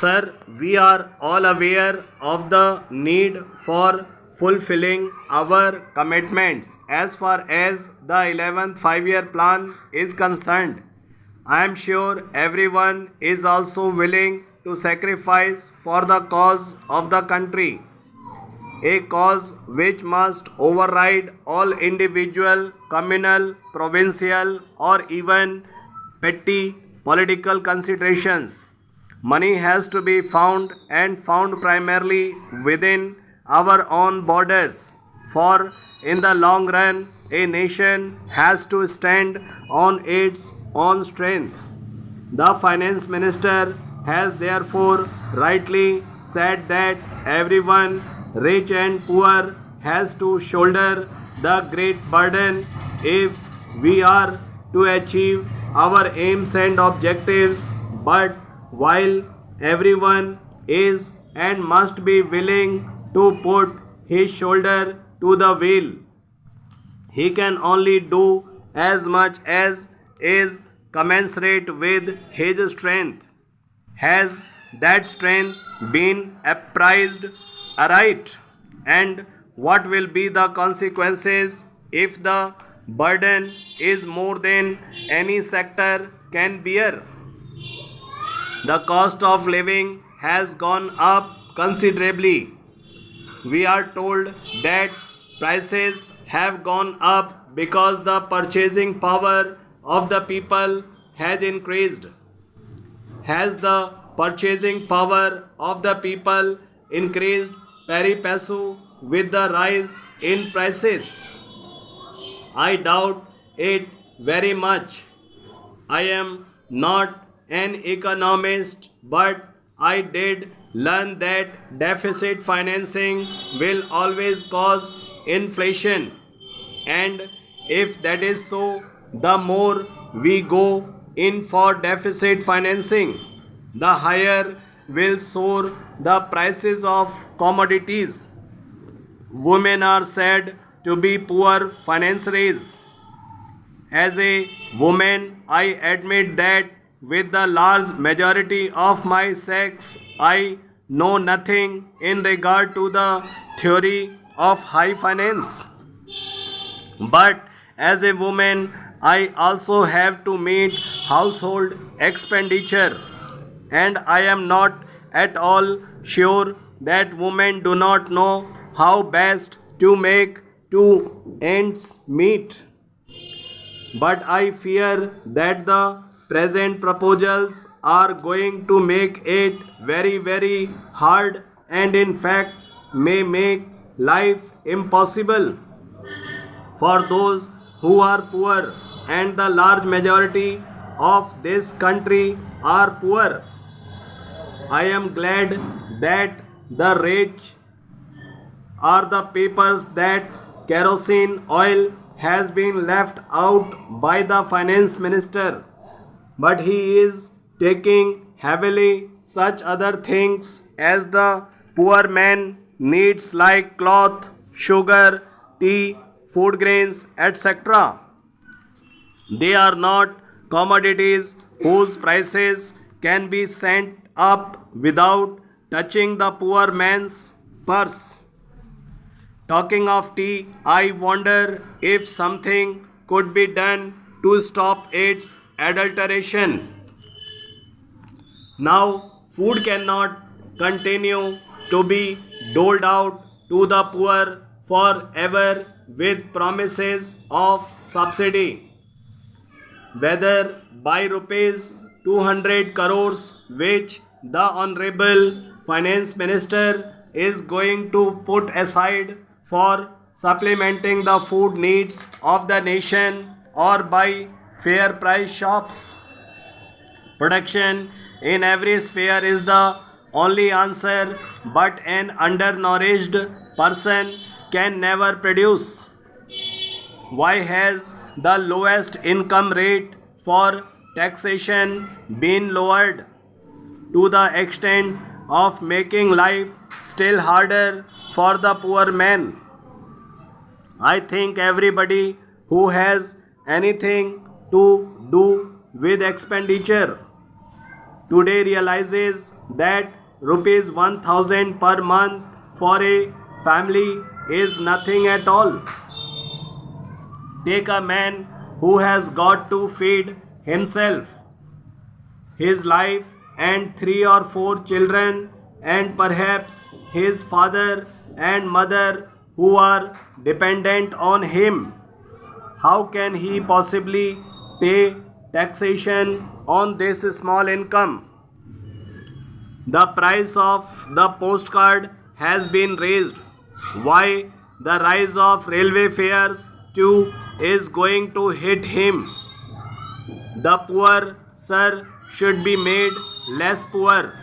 Sir, we are all aware of the need for fulfilling our commitments as far as the 11th 5 year plan is concerned. I am sure everyone is also willing to sacrifice for the cause of the country, a cause which must override all individual, communal, provincial, or even petty political considerations. Money has to be found and found primarily within our own borders. For in the long run, a nation has to stand on its own strength. The finance minister has therefore rightly said that everyone, rich and poor, has to shoulder the great burden if we are to achieve our aims and objectives. But while everyone is and must be willing to put his shoulder to the wheel, he can only do as much as is commensurate with his strength. Has that strength been appraised aright? And what will be the consequences if the burden is more than any sector can bear? The cost of living has gone up considerably. We are told that prices have gone up because the purchasing power of the people has increased. Has the purchasing power of the people increased pari passu with the rise in prices? I doubt it very much. I am not an economist, but I did learn that deficit financing will always cause inflation. And if that is so, the more we go in for deficit financing, the higher will soar the prices of commodities. Women are said to be poor financiers. As a woman, I admit that with the large majority of my sex, I know nothing in regard to the theory of high finance. But as a woman, I also have to meet household expenditure, and I am not at all sure that women do not know how best to make two ends meet. But I fear that the present proposals are going to make it very, very hard and, in fact, may make life impossible for those who are poor, and the large majority of this country are poor. I am glad that the rich are the papers that kerosene oil has been left out by the finance minister, but he is taking heavily such other things as the poor man needs, like cloth, sugar, tea, food grains, etc. They are not commodities whose prices can be sent up without touching the poor man's purse. Talking of tea, I wonder if something could be done to stop its adulteration. Now, food cannot continue to be doled out to the poor forever with promises of subsidy, whether by rupees 200 crores, which the Honorable Finance Minister is going to put aside for supplementing the food needs of the nation, or by fair price shops. Production in every sphere is the only answer, but an undernourished person can never produce. Why has the lowest income rate for taxation been lowered to the extent of making life still harder for the poor man? I think everybody who has anything to do with expenditure today realizes that rupees 1000 per month for a family is nothing at all. Take a man who has got to feed himself, his life, and 3 or 4 children, and perhaps his father and mother who are dependent on him. How can he possibly pay taxation on this small income? The price of the postcard has been raised. Why the rise of railway fares too is going to hit him. The poor, sir, should be made less poor.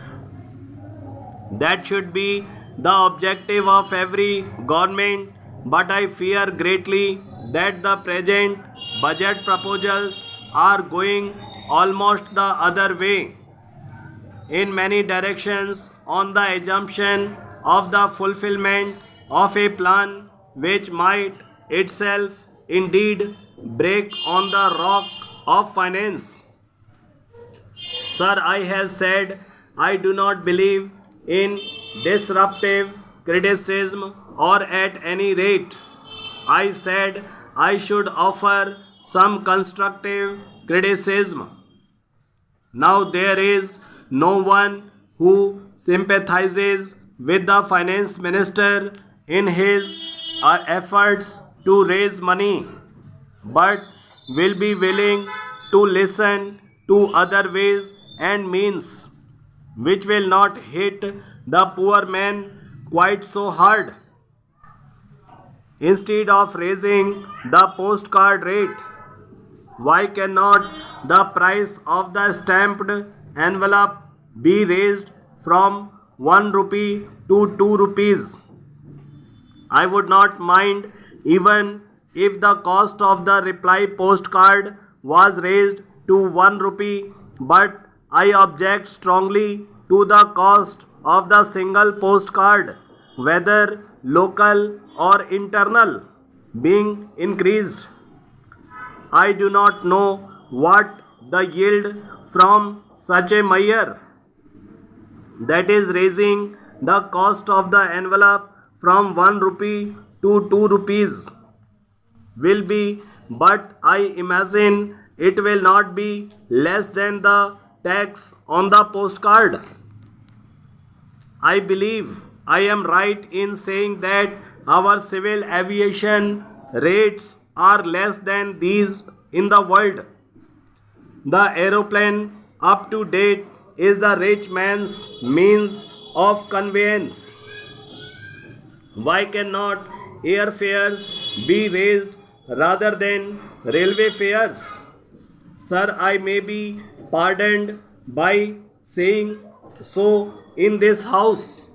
That should be the objective of every government, but I fear greatly that the present budget proposals are going almost the other way in many directions on the assumption of the fulfillment of a plan which might itself indeed break on the rock of finance. Sir, I have said I do not believe in disruptive criticism, or at any rate, I said I should offer some constructive criticism. Now there is no one who sympathizes with the finance minister in his efforts to raise money, but will be willing to listen to other ways and means which will not hit the poor man quite so hard. Instead of raising the postcard rate, why cannot the price of the stamped envelope be raised from 1 rupee to 2 rupees? I would not mind even if the cost of the reply postcard was raised to 1 rupee, but I object strongly to the cost of the single postcard, whether local or internal, being increased. I do not know what the yield from such a measure, that is raising the cost of the envelope from 1 rupee to 2 rupees, will be, but I imagine it will not be less than the tax on the postcard. I believe I am right in saying that our civil aviation rates are less than these in the world. The aeroplane up to date is the rich man's means of conveyance. Why cannot airfares be raised rather than railway fares? Sir, I may be pardoned by saying so in this house.